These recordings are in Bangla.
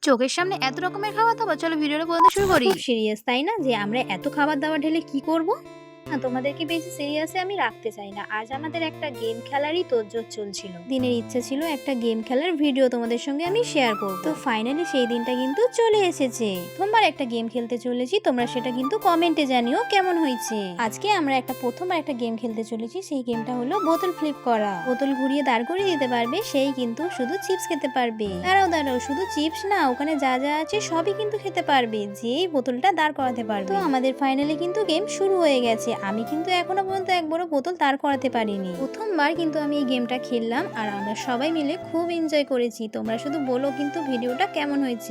চোখের সামনে এত রকমের খাবার-দাবার, চলো ভিডিওটা পর্যন্ত শুরু করি। খুব সিরিয়াস তাই না? যে আমরা এত খাবার-দাবার ঢেলে কি করব? না তোমাদেরকে বেশি সিরিয়াসে আমি রাখতে চাই না। আজ আমাদের একটা গেম খেলারই তোড়জোড় চলছিল। দিনের ইচ্ছে ছিল একটা গেম খেলার ভিডিও তোমাদের সঙ্গে আমি শেয়ার করব। তো ফাইনালি সেই দিনটা কিন্তু চলে এসেছে। প্রথমবার একটা গেম খেলতে চলেছি, তোমরা সেটা কিন্তু কমেন্টে জানিও কেমন হয়েছে। আজকে আমরা প্রথমবার একটা গেম খেলতে চলেছি, সেই গেমটা হলো বোতল ফ্লিপ করা। বোতল ঘুরিয়ে দাঁড় করিয়ে দিতে পারবে সেই কিন্তু শুধু চিপস খেতে পারবে। দাঁড়াও শুধু চিপস না, ওখানে যা যা আছে সবই কিন্তু খেতে পারবে, যেই বোতলটা দাঁড় করাতে পারবে। তো আমাদের ফাইনালি কিন্তু গেম শুরু হয়ে গেছে। আমি কিন্তু এখনো পর্যন্ত একবারও বোতল দাঁড় করাতে পারিনি। প্রথমবার কিন্তু আমি এই গেমটা খেললাম আর আমরা সবাই মিলে খুব এনজয় করেছি। তোমরা শুধু বলো কিন্তু ভিডিওটা কেমন হয়েছে।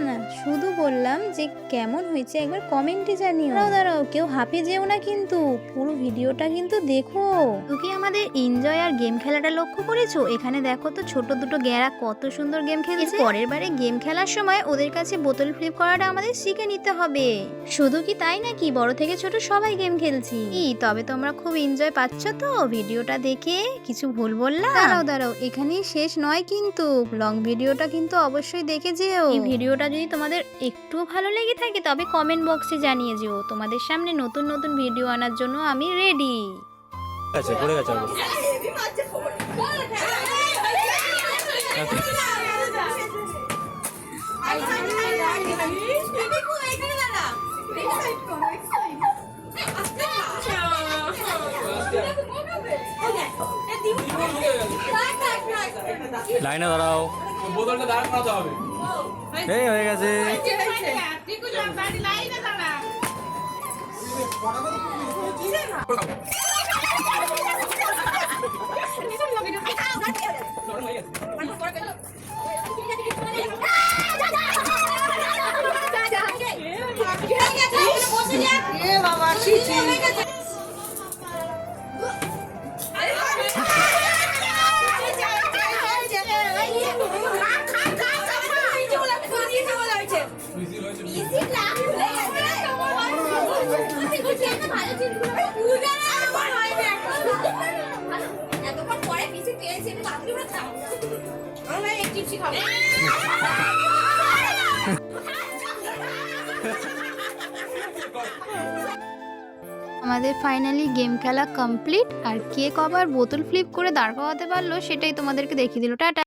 না, শুধু বললাম যে কেমন হয়েছে একবার কমেন্টে জানিও। দাঁড়াও কেউ হাঁপিয়ে যেও না, কিন্তু পুরো ভিডিওটা কিন্তু দেখো। তো কি আমাদের এনজয় আর গেম খেলাটা লক্ষ্য করেছো? এখানে দেখো তো ছোট দুটো গেঁড়া কত সুন্দর গেম খেলছে। পরের বারে গেম খেলার সময় ওদের কাছে বোতল ফ্লিপ করাটা আমাদের শিখে নিতে হবে। শুধু কি তাই নাকি, বড় থেকে ছোট সবাই গেম খেলছি। তবে তোমরা খুব এনজয় পাচ্ছ তো ভিডিওটা দেখে? কিছু ভুল বললাম? দাঁড়াও এখানেই শেষ নয় কিন্তু, লং ভিডিওটা কিন্তু অবশ্যই দেখে যেও। এই ভিডিওটা যদি তোমাদের একটু ভালো লেগে থাকে তবে কমেন্ট বক্সে জানিয়ে যেও। তোমাদের সামনে নতুন নতুন ভিডিও আনার জন্য আমি রেডি। আছে পড়ে গেছে আবার। লাইনে দাঁড়াও, বোতলটা দাঁড় করাতে হবে। এই হয়ে গেছে। আমাদের ফাইনালি গেম খেলা কমপ্লিট, আর কে কবার বোতল ফ্লিপ করে দাঁড় করাতে পারলো সেটাই তোমাদেরকে দেখিয়ে দিল। টাটা।